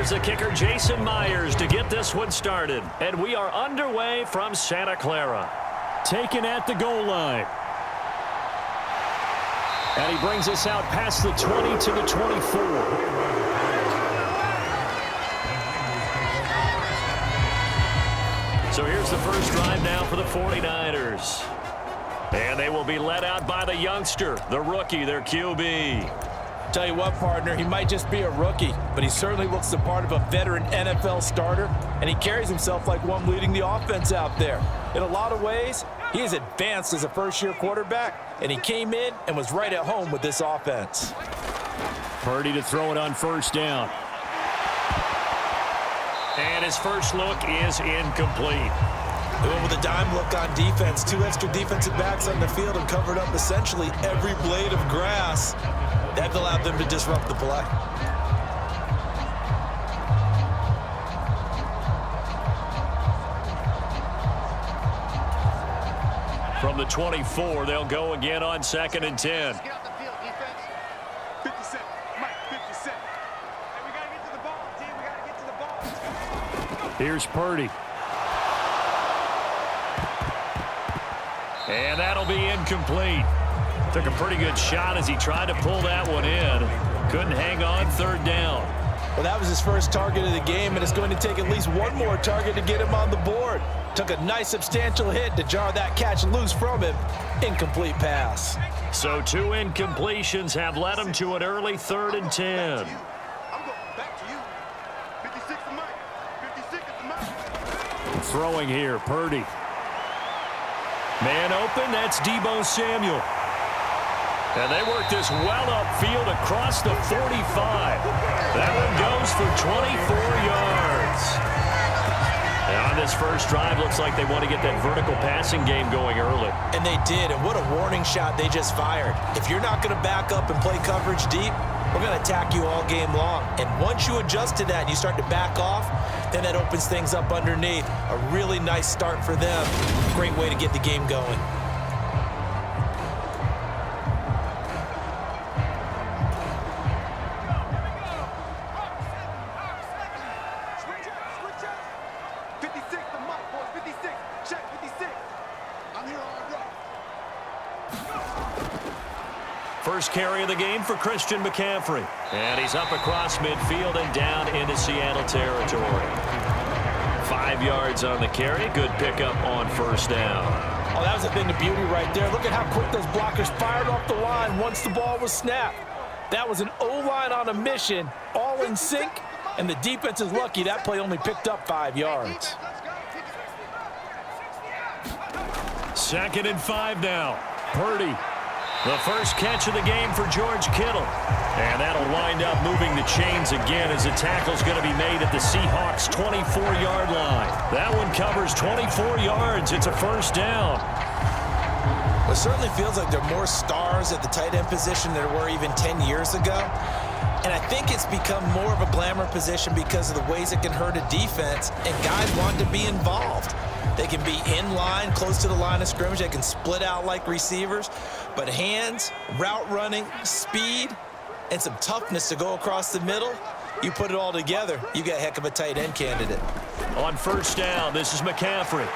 here's the kicker, Jason Myers, to get this one started. And we are underway from Santa Clara. Taken at the goal line. And he brings us out past the 20 to the 24. So here's the first drive now for the 49ers. And they will be led out by the youngster, the rookie, their QB. Tell you what, partner, he might just be a rookie, but he certainly looks the part of a veteran NFL starter, and he carries himself like one leading the offense out there. In a lot of ways, he is advanced as a first-year quarterback, and he came in and was right at home with this offense. Purdy to throw it on first down. And his first look is incomplete. They went with a dime look on defense. 2 extra defensive backs on the field and covered up essentially every blade of grass. That allowed them to disrupt the play. From the 24, they'll go again on 2nd and 10. Here's Purdy. And that'll be incomplete. Took a pretty good shot as he tried to pull that one in. Couldn't hang on, 3rd down. Well, that was his first target of the game, and it's going to take at least one more target to get him on the board. Took a nice substantial hit to jar that catch loose from him. Incomplete pass. So 2 incompletions have led him to an early 3rd and 10. Throwing here, Purdy. Man open, that's Deebo Samuel. And they work this well upfield across the 45. That one goes for 24 yards. And on this first drive, looks like they want to get that vertical passing game going early. And they did, and what a warning shot they just fired. If you're not going to back up and play coverage deep, we're going to attack you all game long. And once you adjust to that and you start to back off, then that opens things up underneath. A really nice start for them. Great way to get the game going. First carry of the game for Christian McCaffrey. And he's up across midfield and down into Seattle territory. 5 yards on the carry. Good pickup on first down. Oh, that was a thing of beauty right there. Look at how quick those blockers fired off the line once the ball was snapped. That was an O-line on a mission, all in sync, and the defense is lucky that play only picked up 5 yards. 2nd and 5 now. Purdy. The first catch of the game for George Kittle. And that'll wind up moving the chains again as the tackle's going to be made at the Seahawks' 24-yard line. That one covers 24 yards. It's a first down. It certainly feels like there are more stars at the tight end position than there were even 10 years ago. And I think it's become more of a glamour position because of the ways it can hurt a defense, and guys want to be involved. They can be in line, close to the line of scrimmage. They can split out like receivers. But hands, route running, speed, and some toughness to go across the middle, you put it all together, you got a heck of a tight end candidate. On first down, this is McCaffrey.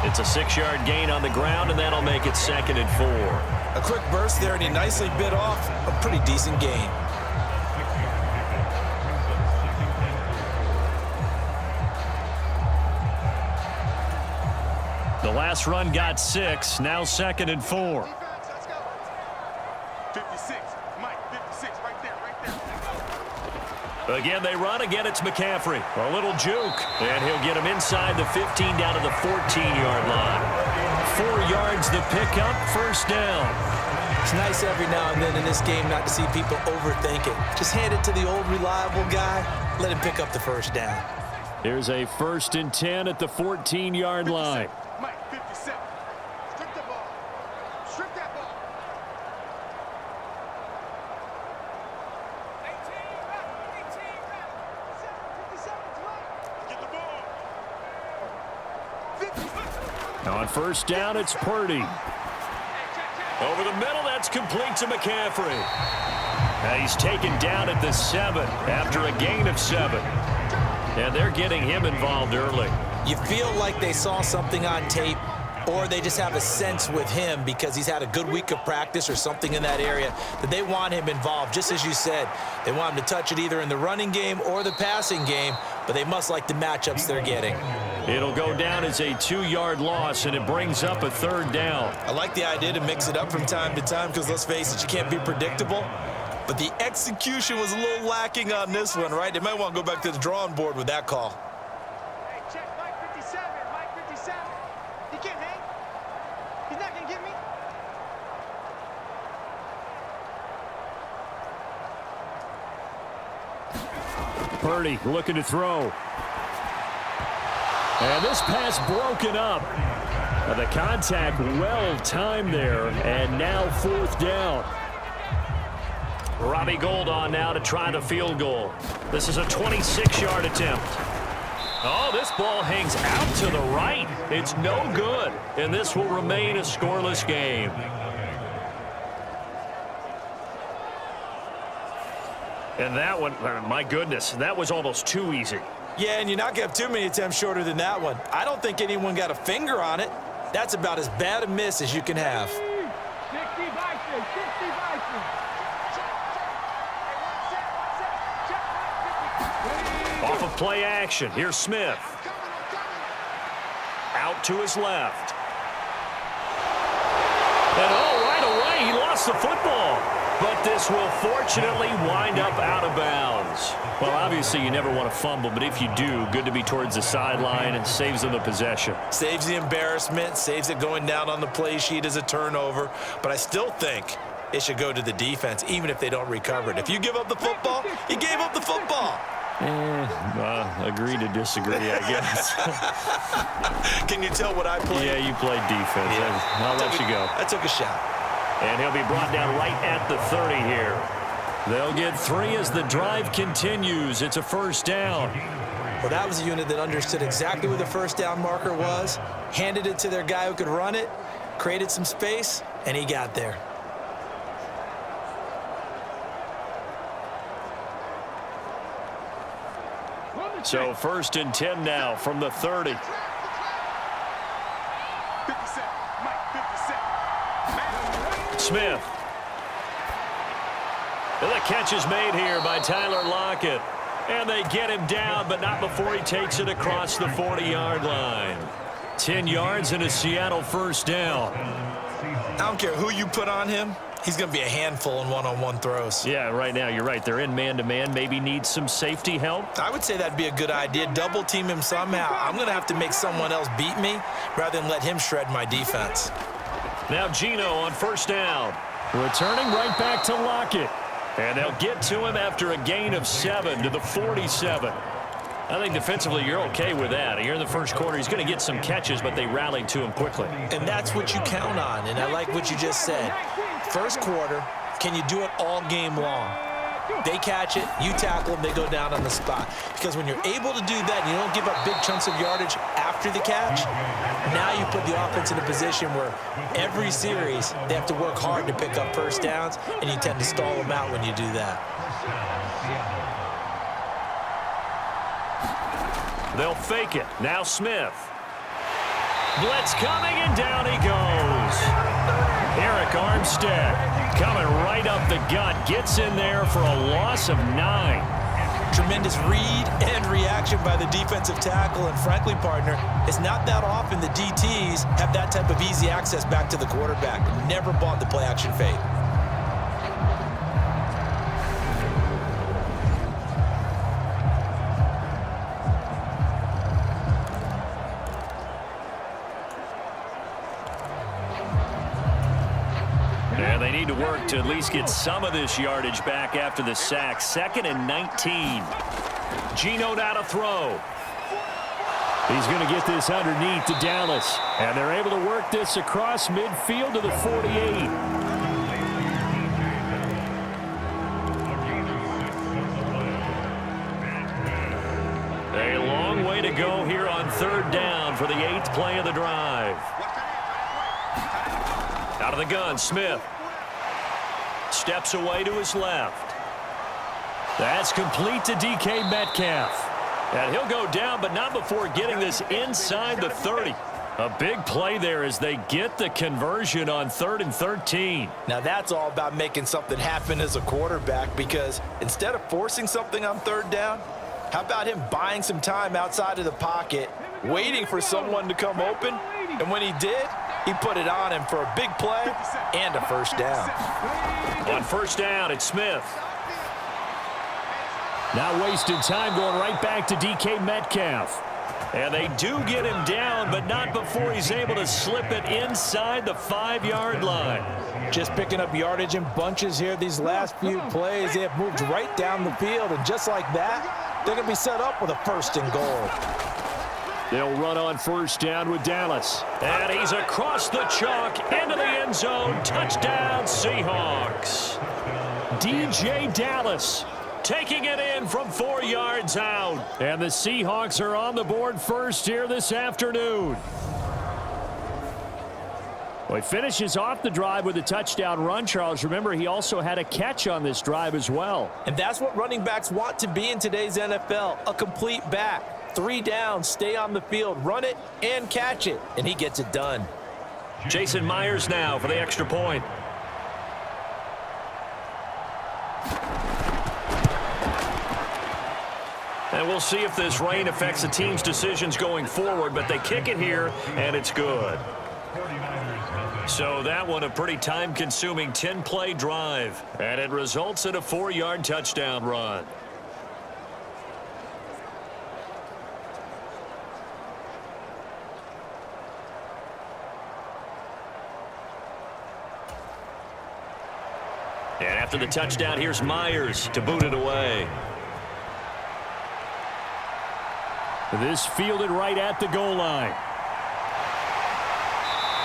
It's a 6-yard gain on the ground, and that'll make it 2nd and 4. A quick burst there, and he nicely bit off a pretty decent gain. The last run got 6, now 2nd and 4. 56, Mike, 56, right there. Again, they run. Again, it's McCaffrey. A little juke, and he'll get him inside the 15 down to the 14-yard line. 4 yards the pickup, first down. It's nice every now and then in this game not to see people overthink it. Just hand it to the old reliable guy. Let him pick up the first down. Here's a 1st and 10 at the 14-yard line. Mike, 57. Strip the ball. Strip that ball. 18, get the ball. 50. On first down, it's Purdy. Over the middle, that's complete to McCaffrey. He's taken down at the 7 after a gain of 7. And they're getting him involved early. You feel like they saw something on tape, or they just have a sense with him because he's had a good week of practice or something in that area that they want him involved. Just as you said, they want him to touch it either in the running game or the passing game, but they must like the matchups they're getting. It'll go down as a 2-yard loss, and it brings up a 3rd down. I like the idea to mix it up from time to time because, let's face it, you can't be predictable. But the execution was a little lacking on this one, right? They might want to go back to the drawing board with that call. Hey, check Mike 57. Mike 57. He can't hang. He's not going to get me. Purdy looking to throw. And this pass broken up. The contact well timed there, and now 4th down. Robbie Gould on now to try the field goal. This is a 26-yard attempt. Oh, this ball hangs out to the right. It's no good, and this will remain a scoreless game. And that one, my goodness, that was almost too easy. Yeah, and you're not going to have too many attempts shorter than that one. I don't think anyone got a finger on it. That's about as bad a miss as you can have. 60 Bison, 60 Bison. Off of play action, here's Smith. Out to his left. And right away, he lost the football. But this will fortunately wind up out of bounds. Well, obviously, you never want to fumble, but if you do, good to be towards the sideline and saves them the possession. Saves the embarrassment, saves it going down on the play sheet as a turnover. But I still think it should go to the defense, even if they don't recover it. If you give up the football, you gave up the football. Agree to disagree, I guess. Can you tell what I played? Yeah, you played defense. Yeah. I'll let you go. I took a shot. And he'll be brought down right at the 30 here. They'll get 3 as the drive continues. It's a 1st down. Well, that was a unit that understood exactly where the 1st down marker was, handed it to their guy who could run it, created some space, and he got there. So 1st and 10 now from the 30. 57. Mike 57. Smith. And the catch is made here by Tyler Lockett. And they get him down, but not before he takes it across the 40-yard line. 10 yards and a Seattle 1st down. I don't care who you put on him. He's going to be a handful in one-on-one throws. Yeah, right now, you're right. They're in man-to-man. Maybe needs some safety help. I would say that'd be a good idea. Double team him somehow. I'm going to have to make someone else beat me rather than let him shred my defense. Now Geno on 1st down. Returning right back to Lockett. And they'll get to him after a gain of 7 to the 47. I think defensively you're okay with that. Here in the 1st quarter, he's going to get some catches, but they rallied to him quickly. And that's what you count on, and I like what you just said. 1st quarter, can you do it all game long? They catch it, you tackle them, they go down on the spot. Because when you're able to do that, and you don't give up big chunks of yardage after the catch, now you put the offense in a position where every series they have to work hard to pick up 1st downs, and you tend to stall them out when you do that. They'll fake it. Now Smith. Blitz coming, and down he goes. Eric Armstead coming right up the gut. Gets in there for a loss of 9. Tremendous read and reaction by the defensive tackle. And frankly, partner, it's not that often the DTs have that type of easy access back to the quarterback. Never bought the play-action fade. And they need to work to at least get some of this yardage back after the sack. 2nd and 19. Geno now to throw. He's going to get this underneath to Dallas. And they're able to work this across midfield to the 48. A long way to go here on 3rd down for the 8th play of the drive. Out of the gun, Smith. Steps away to his left. That's complete to DK Metcalf. And he'll go down, but not before getting this inside the 30. A big play there as they get the conversion on 3rd and 13. Now that's all about making something happen as a quarterback, because instead of forcing something on 3rd down, how about him buying some time outside of the pocket, waiting for someone to come open, and when he did, he put it on him for a big play and a 1st down. On 1st down, it's Smith. Now wasting time going right back to DK Metcalf. And they do get him down, but not before he's able to slip it inside the 5-yard line. Just picking up yardage in bunches here these last few plays. They have moved right down the field, and just like that, they're going to be set up with a 1st and goal. They'll run on 1st down with Dallas. And he's across the chalk into the end zone. Touchdown, Seahawks. DJ Dallas taking it in from 4 yards out. And the Seahawks are on the board first here this afternoon. Well, he finishes off the drive with a touchdown run, Charles. Remember, he also had a catch on this drive as well. And that's what running backs want to be in today's NFL, a complete back. 3 downs, stay on the field, run it, and catch it. And he gets it done. Jason Myers now for the extra point. And we'll see if this rain affects the team's decisions going forward, but they kick it here, and it's good. So that one a pretty time-consuming 10-play drive, and it results in a 4-yard touchdown run. And after the touchdown, here's Myers to boot it away. This fielded right at the goal line.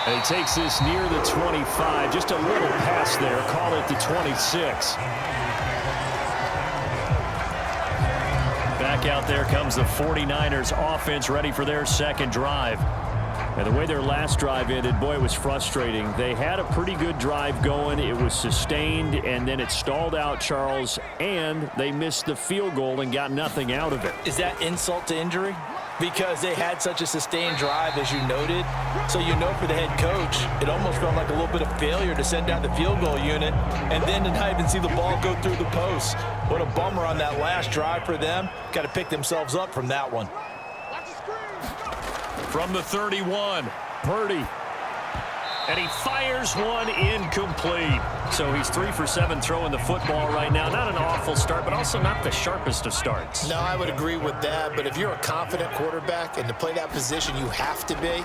And he takes this near the 25. Just a little pass there. Call it the 26. Back out there comes the 49ers offense, ready for their 2nd drive. And the way their last drive ended, boy, it was frustrating. They had a pretty good drive going. It was sustained, and then it stalled out, Charles, and they missed the field goal and got nothing out of it. Is that insult to injury? Because they had such a sustained drive, as you noted. So you know for the head coach, it almost felt like a little bit of failure to send down the field goal unit and then to not even see the ball go through the post. What a bummer on that last drive for them. Got to pick themselves up from that one. From the 31, Purdy. And he fires one incomplete. So he's 3 for 7 throwing the football right now. Not an awful start, but also not the sharpest of starts. No, I would agree with that. But if you're a confident quarterback and to play that position you have to be,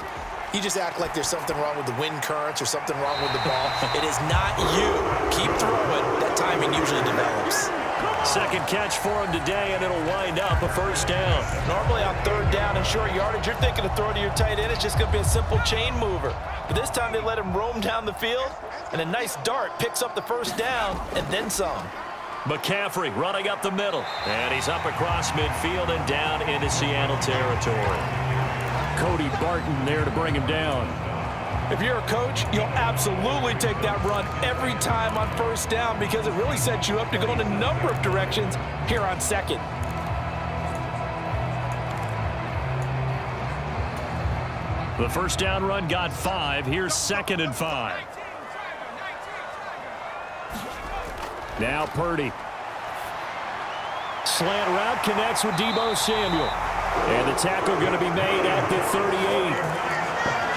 you just act like there's something wrong with the wind currents or something wrong with the ball. It is not you. Keep throwing. That timing usually develops. 2nd catch for him today, and it'll wind up a 1st down. Normally on 3rd down and short yardage, you're thinking of throwing to your tight end. It's just going to be a simple chain mover. But this time they let him roam down the field, and a nice dart picks up the 1st down and then some. McCaffrey running up the middle, and he's up across midfield and down into Seattle territory. Cody Barton there to bring him down. If you're a coach, you'll absolutely take that run every time on 1st down because it really sets you up to go in a number of directions here on 2nd. The 1st down run got 5. Here's 2nd and 5. Now Purdy. Slant route connects with Deebo Samuel. And the tackle going to be made at the 38.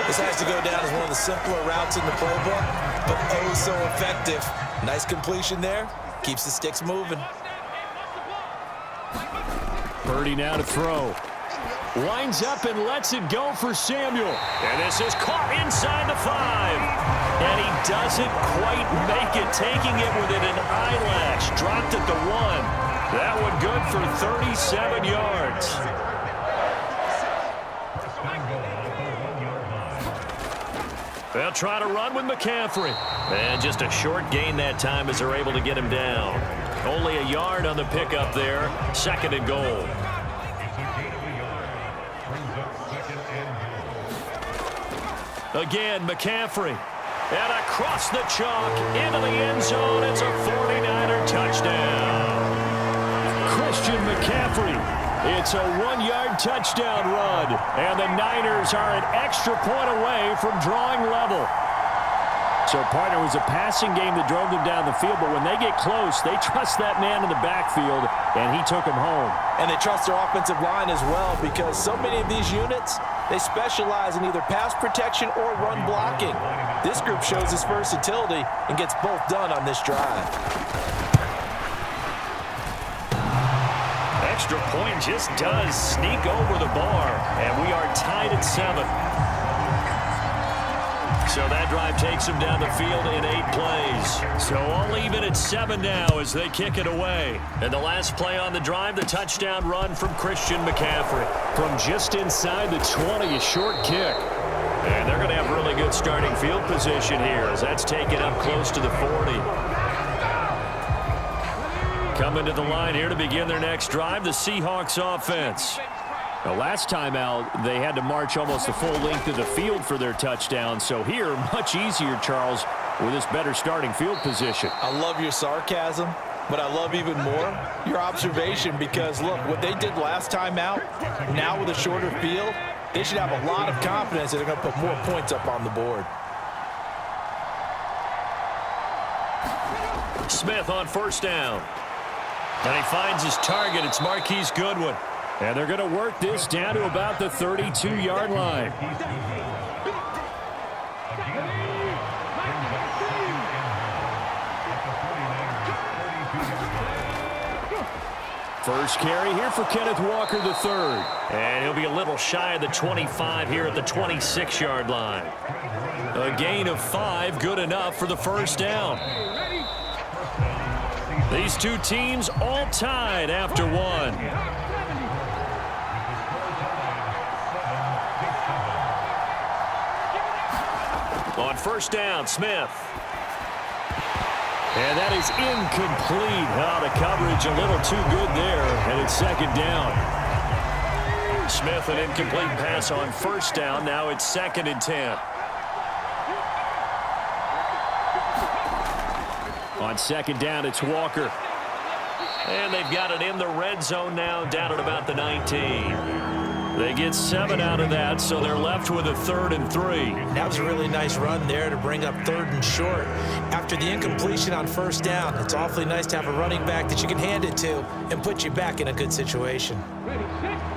This has to go down as one of the simpler routes in the playbook, but oh so effective. Nice completion there. Keeps the sticks moving. Purdy now to throw. Lines up and lets it go for Samuel. And this is caught inside the 5. And he doesn't quite make it, taking it within an eyelash. Dropped at the 1. That one good for 37 yards. They'll try to run with McCaffrey. And just a short gain that time as they're able to get him down. Only a yard on the pickup there. 2nd and goal. Again, McCaffrey. And across the chalk, into the end zone, it's a 49er touchdown. Christian McCaffrey. It's a 1-yard touchdown run, and the Niners are an extra point away from drawing level. So, partner, it was a passing game that drove them down the field, but when they get close, they trust that man in the backfield, and he took them home. And they trust their offensive line as well, because so many of these units, they specialize in either pass protection or run blocking. This group shows its versatility and gets both done on this drive. Extra point just does sneak over the bar, and we are tied at 7. So that drive takes them down the field in 8 plays. So all even at 7 now as they kick it away. And the last play on the drive, the touchdown run from Christian McCaffrey. From just inside the 20, a short kick. And they're going to have really good starting field position here as that's taken up close to the 40. Coming to the line here to begin their next drive, the Seahawks offense. Now, last time out, they had to march almost the full length of the field for their touchdown. So here, much easier, Charles, with this better starting field position. I love your sarcasm, but I love even more your observation because, look, what they did last time out, now with a shorter field, they should have a lot of confidence that they're going to put more points up on the board. Smith on first down. And he finds his target. It's Marquise Goodwin. And they're going to work this down to about the 32-yard line. First carry here for Kenneth Walker III. And he'll be a little shy of the 25 here at the 26-yard line. A gain of 5, good enough for the first down. These two teams all tied after 1. On first down, Smith. And that is incomplete. The coverage a little too good there, and it's second down. Smith, an incomplete pass on first down. Now it's 2nd and 10. On second down, it's Walker. And they've got it in the red zone now, down at about the 19. They get 7 out of that, so they're left with a 3rd and 3. That was a really nice run there to bring up 3rd and short. After the incompletion on first down, it's awfully nice to have a running back that you can hand it to and put you back in a good situation.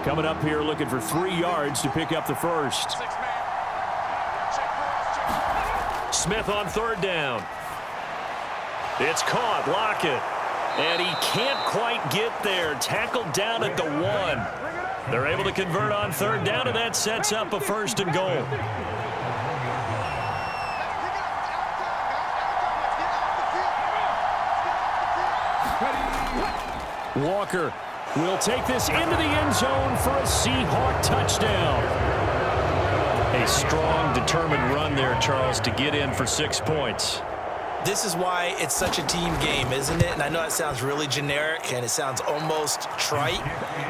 Coming up here looking for 3 yards to pick up the first. Smith on 3rd down. It's caught, Lockett. And he can't quite get there. Tackled down at the 1. They're able to convert on 3rd down, and that sets up a 1st and goal. Walker will take this into the end zone for a Seahawk touchdown. A strong, determined run there, Charles, to get in for 6 points. This is why it's such a team game, isn't it? And I know that sounds really generic and it sounds almost trite,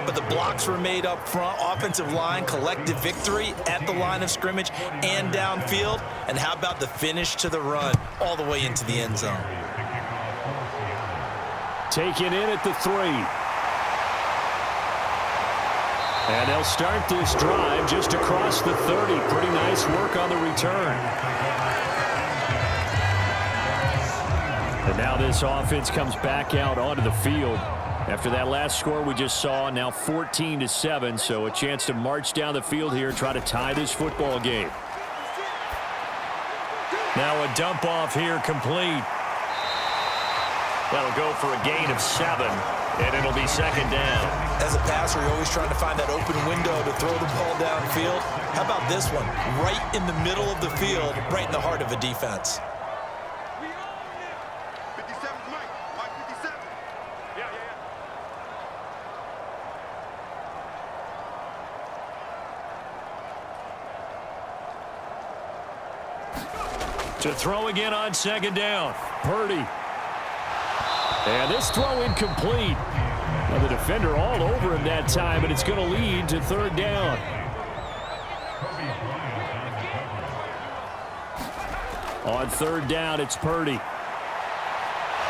but the blocks were made up front, offensive line, collective victory at the line of scrimmage and downfield. And how about the finish to the run all the way into the end zone? Taken in at the 3. And they'll start this drive just across the 30. Pretty nice work on the return. And now this offense comes back out onto the field. After that last score we just saw, now 14-7, so a chance to march down the field here, try to tie this football game. Now a dump off here complete. That'll go for a gain of 7, and it'll be 2nd down. As a passer, you're always trying to find that open window to throw the ball downfield. How about this one? Right in the middle of the field, right in the heart of a defense. To throw again on 2nd down. Purdy. And this throw incomplete. Well, the defender all over him that time, but it's going to lead to 3rd down. On third down, it's Purdy.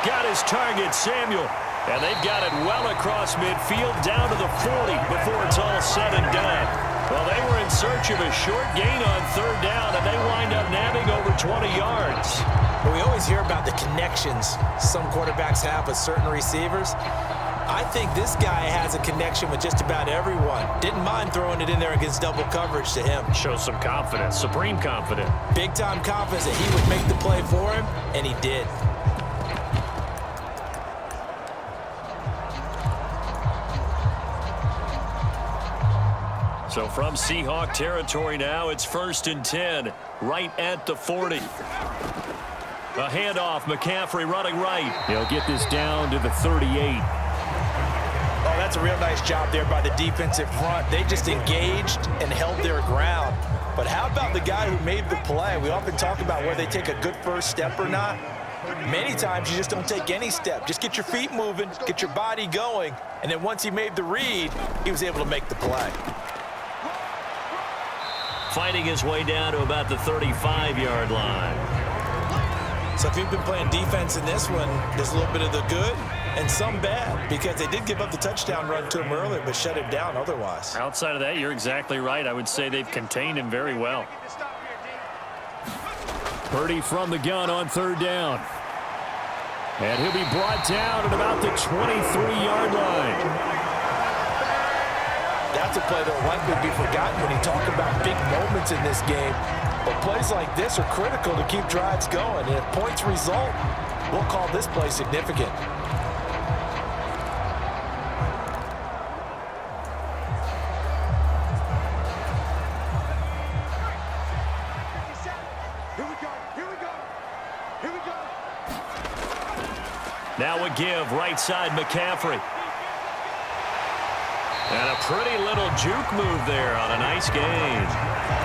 Got his target, Samuel. And they've got it well across midfield down to the 40 before it's all said and done. Well, they were in search of a short gain on third down, and they wind up nabbing over 20 yards. But we always hear about the connections some quarterbacks have with certain receivers. I think this guy has a connection with just about everyone. Didn't mind throwing it in there against double coverage to him. Shows some confidence, supreme confidence. Big-time confidence that he would make the play for him, and he did. So from Seahawk territory now, it's 1st and 10, right at the 40. A handoff, McCaffrey running right. He'll get this down to the 38. Oh, that's a real nice job there by the defensive front. They just engaged and held their ground. But how about the guy who made the play? We often talk about whether they take a good first step or not. Many times you just don't take any step. Just get your feet moving, get your body going, and then once he made the read, he was able to make the play. Fighting his way down to about the 35-yard line. So if you've been playing defense in this one, there's a little bit of the good and some bad, because they did give up the touchdown run to him earlier, but shut him down otherwise. Outside of that, you're exactly right. I would say they've contained him very well. Purdy from the gun on third down. And he'll be brought down at about the 23-yard line. That's a play that will likely be forgotten when you talk about big moments in this game. But plays like this are critical to keep drives going. And if points result, we'll call this play significant. Now a give, right side McCaffrey. And a pretty little juke move there on a nice gain.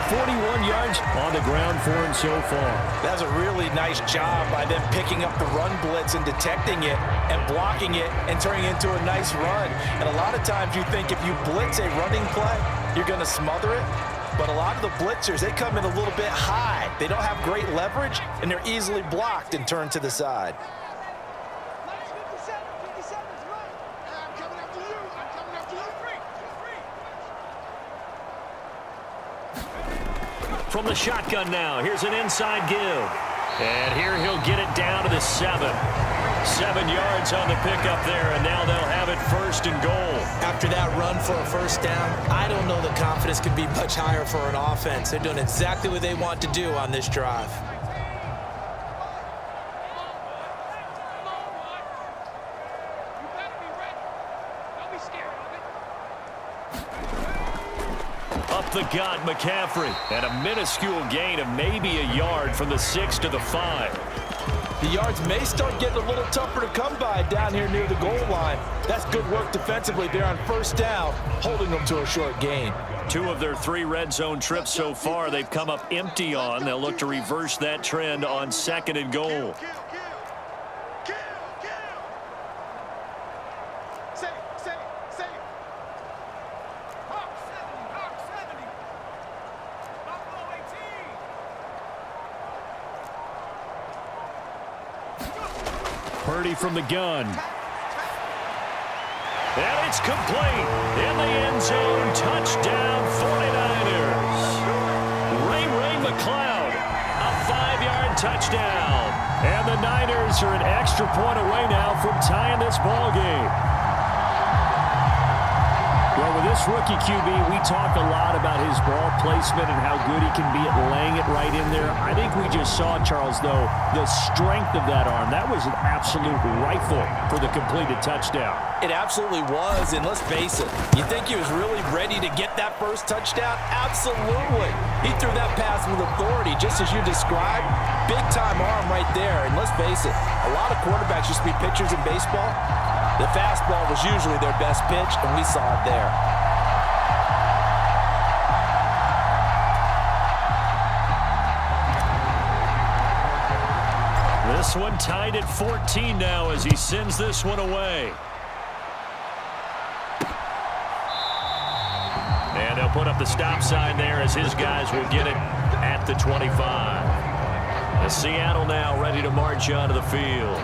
41 yards on the ground for him so far. That's a really nice job by them picking up the run blitz and detecting it and blocking it and turning it into a nice run. And a lot of times you think if you blitz a running play, you're going to smother it. But a lot of the blitzers, they come in a little bit high. They don't have great leverage, and they're easily blocked and turned to the side. From the shotgun now, here's an inside give. And here he'll get it down to the 7. 7 yards on the pickup there, and now they'll have it 1st and goal. After that run for a first down, I don't know that confidence can be much higher for an offense. They're doing exactly what they want to do on this drive. Up the gut, McCaffrey. And a minuscule gain of maybe a yard from the 6 to the 5. The yards may start getting a little tougher to come by down here near the goal line. That's good work defensively there on first down, holding them to a short gain. 2 of their 3 red zone trips so far, they've come up empty on. They'll look to reverse that trend on 2nd and goal. Purdy from the gun. And it's complete. In the end zone, touchdown 49ers. Ray McLeod, a 5-yard touchdown. And the Niners are an extra point away now from tying this ball game. Well, with this rookie QB, we talk a lot about his ball placement and how good he can be at laying it right in there. I think we just saw, Charles, though, the strength of that arm. That was an absolute rifle for the completed touchdown. It absolutely was, and let's face it, you think he was really ready to get that first touchdown? Absolutely. He threw that pass with authority, just as you described. Big-time arm right there, and let's face it, a lot of quarterbacks used to be pitchers in baseball. The fastball was usually their best pitch, and we saw it there. This one tied at 14 now as he sends this one away. And they'll put up the stop sign there as his guys will get it at the 25. And Seattle now ready to march onto the field.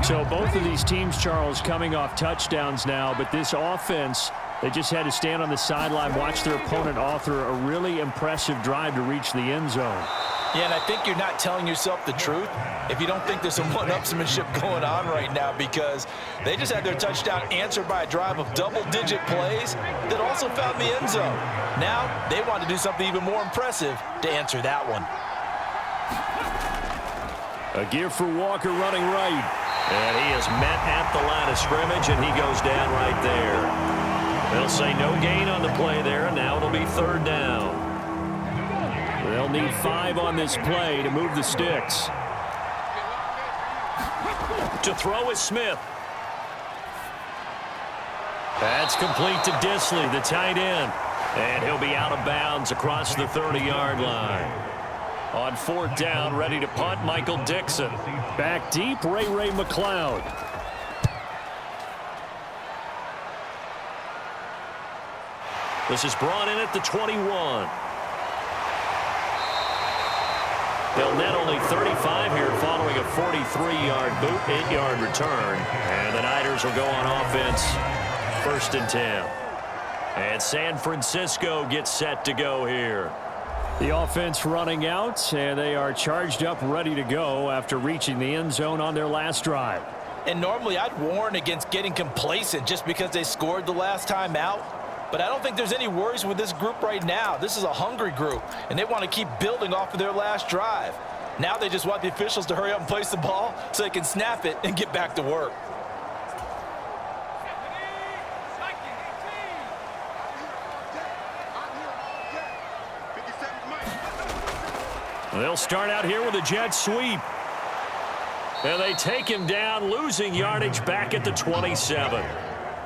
So both of these teams, Charles, coming off touchdowns now, but this offense, they just had to stand on the sideline, watch their opponent author a really impressive drive to reach the end zone. Yeah, and I think you're not telling yourself the truth if you don't think there's some one-upsmanship going on right now, because they just had their touchdown answered by a drive of double-digit plays that also found the end zone. Now they want to do something even more impressive to answer that one. A give for Walker running right. And he is met at the line of scrimmage, and he goes down right there. They'll say no gain on the play there, and now it'll be third down. They'll need 5 on this play to move the sticks. To throw is Smith. That's complete to Disley, the tight end. And he'll be out of bounds across the 30-yard line. On fourth down, ready to punt, Michael Dixon. Back deep, Ray McLeod. This is brought in at the 21. They'll net only 35 here following a 43-yard boot, 8-yard return. And the Niners will go on offense, 1st and 10. And San Francisco gets set to go here. The offense running out, and they are charged up, ready to go after reaching the end zone on their last drive. And normally I'd warn against getting complacent just because they scored the last time out. But I don't think there's any worries with this group right now. This is a hungry group, and they want to keep building off of their last drive. Now they just want the officials to hurry up and place the ball so they can snap it and get back to work. They'll start out here with a jet sweep. And they take him down, losing yardage back at the 27.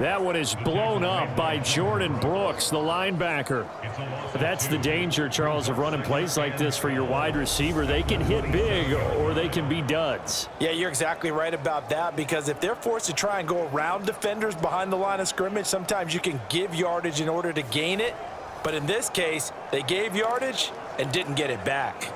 That one is blown up by Jordan Brooks, the linebacker. That's the danger, Charles, of running plays like this for your wide receiver. They can hit big or they can be duds. Yeah, you're exactly right about that, because if they're forced to try and go around defenders behind the line of scrimmage, sometimes you can give yardage in order to gain it. But in this case, they gave yardage and didn't get it back.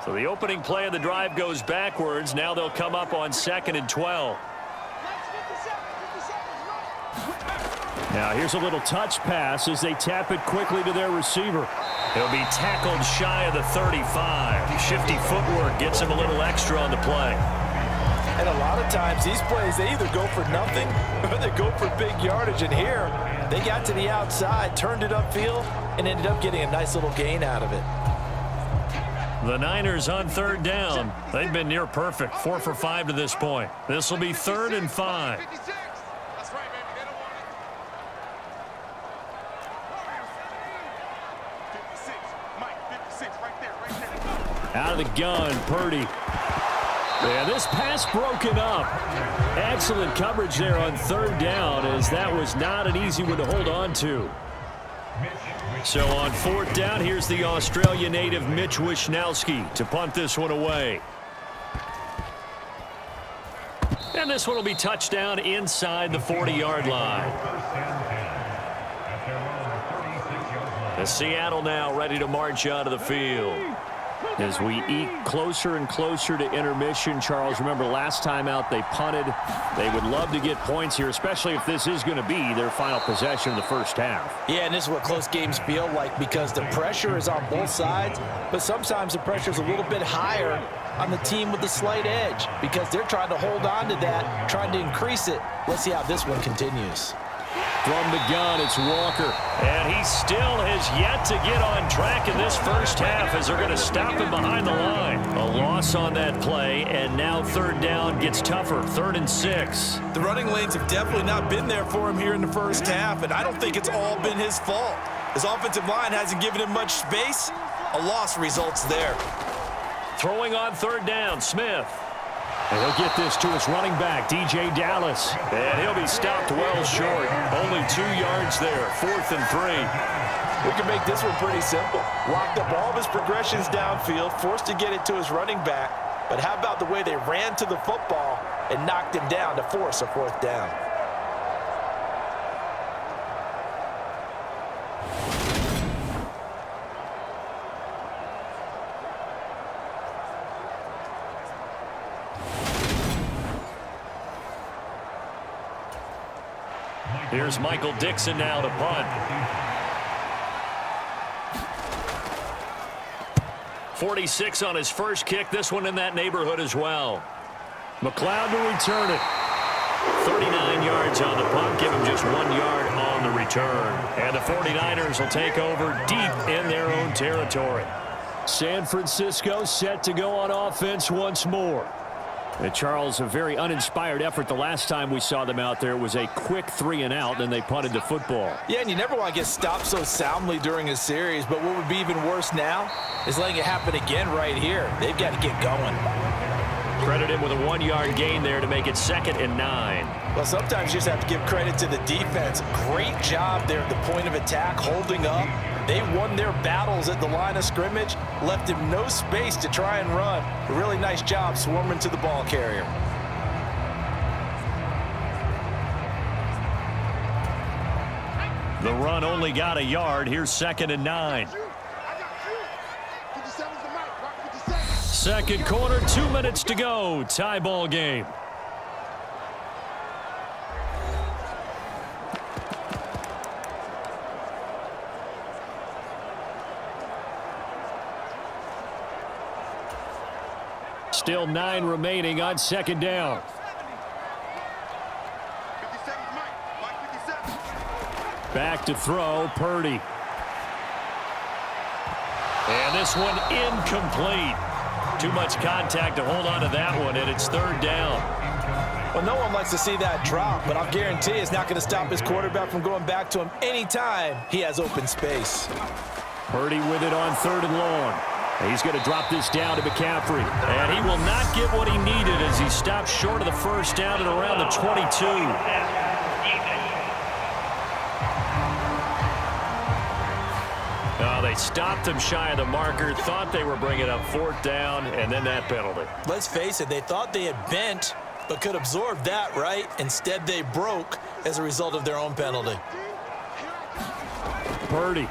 So the opening play of the drive goes backwards. Now they'll come up on 2nd and 12. Now here's a little touch pass as they tap it quickly to their receiver. He'll be tackled shy of the 35. Shifty footwork gets him a little extra on the play. And a lot of times these plays, they either go for nothing or they go for big yardage. And here, they got to the outside, turned it upfield, and ended up getting a nice little gain out of it. The Niners on 3rd down. They've been near perfect, 4 for 5 to this point. This will be 3rd and 5. Out of the gun, Purdy. Yeah, this pass broken up. Excellent coverage there on 3rd down, as that was not an easy one to hold on to. So on 4th down, here's the Australia native Mitch Wishnowsky to punt this one away. And this one will be touchdown inside the 40-yard line. And Seattle now ready to march out of the field. As we eke closer and closer to intermission, Charles, remember last time out they punted. They would love to get points here, especially if this is going to be their final possession of the first half. Yeah, and this is what close games feel like, because the pressure is on both sides, but sometimes the pressure is a little bit higher on the team with the slight edge because they're trying to hold on to that, trying to increase it. Let's see how this one continues. From the gun, it's Walker. And he still has yet to get on track in this first half as they're going to stop him behind the line. A loss on that play, and now 3rd down gets tougher, 3rd and 6. The running lanes have definitely not been there for him here in the first half, and I don't think it's all been his fault. His offensive line hasn't given him much space. A loss results there. Throwing on 3rd down, Smith. And he'll get this to his running back, DJ Dallas. And he'll be stopped well short. Only 2 yards there, 4th and 3. We can make this one pretty simple. Locked up all of his progressions downfield, forced to get it to his running back, But how about the way they ran to the football and knocked him down to force a fourth down? Here's Michael Dixon now to punt. 46 on his first kick. This one in that neighborhood as well. McLeod to return it. 39 yards on the punt. Give him just 1 yard on the return. And the 49ers will take over deep in their own territory. San Francisco set to go on offense once more. And Charles, a very uninspired effort the last time we saw them out there. It was a quick 3 and out, then they punted the football. Yeah, and you never want to get stopped so soundly during a series, but what would be even worse now is letting it happen again right here. They've got to get going. Credit him with a 1 yard gain there to make it 2nd and 9. Well, sometimes you just have to give credit to the defense. Great job there at the point of attack, holding up. They won their battles at the line of scrimmage, left him no space to try and run. A really nice job swarming to the ball carrier. The run only got a yard. Here's 2nd and 9. Second quarter, 2 minutes to go. Tie ball game. Still 9 remaining on 2nd down. Back to throw, Purdy. And this one incomplete. Too much contact to hold on to that one, and it's 3rd down. Well, no one likes to see that drop, but I'll guarantee it's not going to stop his quarterback from going back to him anytime he has open space. Purdy with it on 3rd and long. He's going to drop this down to McCaffrey. And he will not get what he needed as he stops short of the first down at around the 22. They stopped him shy of the marker, thought they were bringing up 4th down, and then that penalty. Let's face it, they thought they had bent, but could absorb that, right? Instead, they broke as a result of their own penalty. Purdy.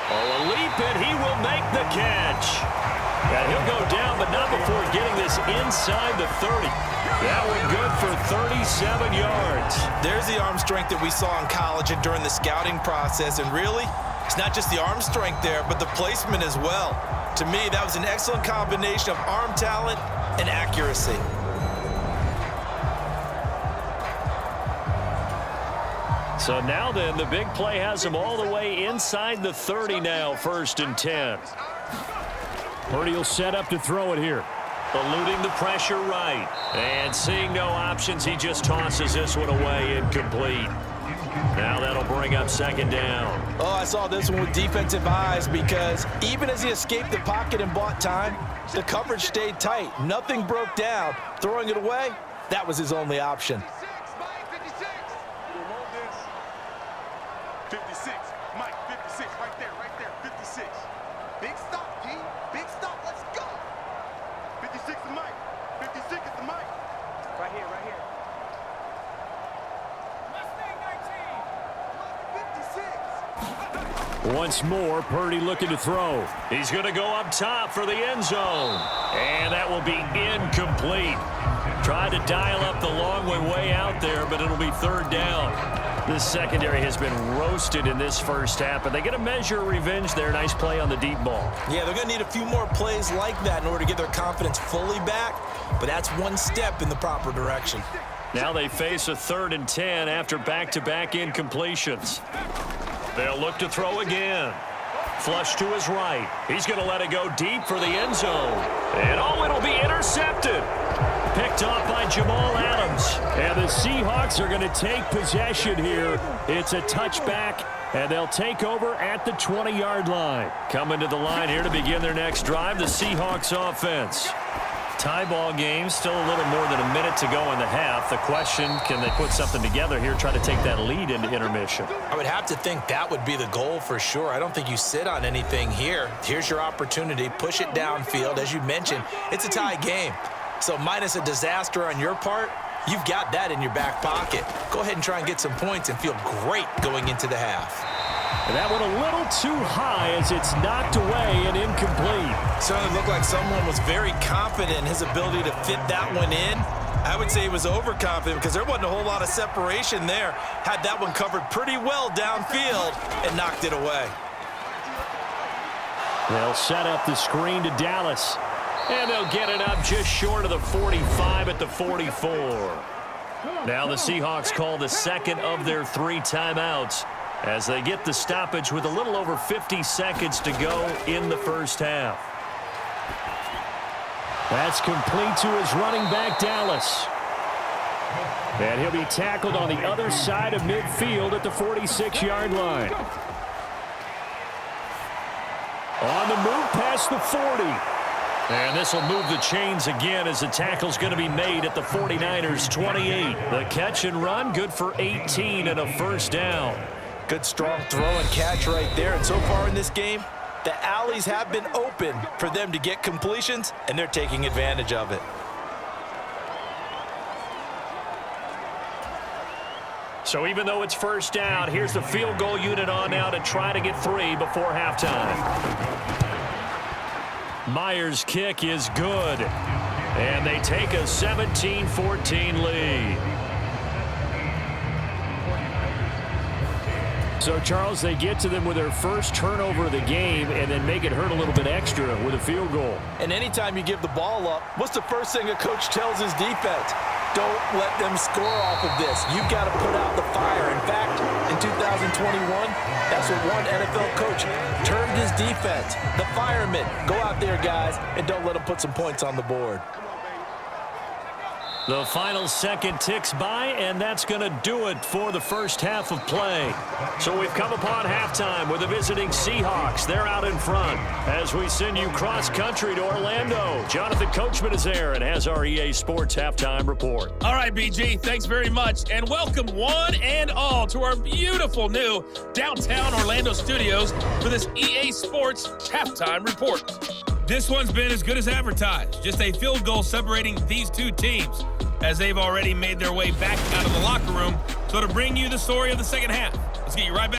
Oh, a leap, and he will make the catch. And he'll go down, but not before getting this inside the 30. That one good for 37 yards. There's the arm strength that we saw in college and during the scouting process. And really, it's not just the arm strength there, but the placement as well. To me, that was an excellent combination of arm talent and accuracy. So now then, the big play has him all the way inside the 30 now, 1st and 10. Purdy will set up to throw it here. Eluding the pressure right. And seeing no options, he just tosses this one away, incomplete. Now that'll bring up 2nd down. Oh, I saw this one with defensive eyes because even as he escaped the pocket and bought time, the coverage stayed tight. Nothing broke down. Throwing it away, that was his only option. 56, Mike, 56, right there, 56. Big stop, G, big stop, let's go. 56 to Mike, 56 is the Mike. Right here, right here. Mustang 19, 56. Once more, Purdy looking to throw. He's going to go up top for the end zone. And that will be incomplete. Tried to dial up the long way out there, but it'll be 3rd down. This secondary has been roasted in this first half, but they get a measure of revenge there. Nice play on the deep ball. Yeah, they're going to need a few more plays like that in order to get their confidence fully back, but that's one step in the proper direction. Now they face a 3rd and 10 after back-to-back incompletions. They'll look to throw again. Flush to his right. He's going to let it go deep for the end zone. And oh, it'll be intercepted. Picked off by Jamal Adams. And the Seahawks are going to take possession here. It's a touchback, and they'll take over at the 20-yard line. Coming to the line here to begin their next drive, the Seahawks offense. Tie ball game, still a little more than a minute to go in the half. The question, can they put something together here, try to take that lead into intermission? I would have to think that would be the goal for sure. I don't think you sit on anything here. Here's your opportunity. Push it downfield. As you mentioned, it's a tie game. So minus a disaster on your part, you've got that in your back pocket. Go ahead and try and get some points and feel great going into the half. And that one a little too high as it's knocked away and incomplete. Certainly looked like someone was very confident in his ability to fit that one in. I would say he was overconfident because there wasn't a whole lot of separation there. Had that one covered pretty well downfield and knocked it away. They'll set up the screen to Dallas. And they'll get it up just short of the 45 at the 44. Now the Seahawks call the second of their 3 timeouts as they get the stoppage with a little over 50 seconds to go in the first half. That's complete to his running back, Dallas. And he'll be tackled on the other side of midfield at the 46-yard line. On the move past the 40. And this will move the chains again as the tackle's going to be made at the 49ers' 28. The catch and run, good for 18 and a first down. Good strong throw and catch right there. And so far in this game, the alleys have been open for them to get completions, and they're taking advantage of it. So even though it's first down, here's the field goal unit on now to try to get 3 before halftime. Myers' kick is good. And they take a 17-14 lead. So, Charles, they get to them with their first turnover of the game and then make it hurt a little bit extra with a field goal. And anytime you give the ball up, what's the first thing a coach tells his defense? Don't let them score off of this. You've got to put out the fire. In fact, in 2021, that's what one NFL coach termed his defense. The firemen. Go out there, guys, and don't let them put some points on the board. The final second ticks by, and that's going to do it for the first half of play. So we've come upon halftime with the visiting Seahawks. They're out in front as we send you cross-country to Orlando. Jonathan Coachman is there and has our EA Sports Halftime Report. All right, BG, thanks very much, and welcome one and all to our beautiful new downtown Orlando studios for this EA Sports Halftime Report. This one's been as good as advertised. Just a field goal separating these two teams as they've already made their way back out of the locker room. So to bring you the story of the second half, let's get you right back.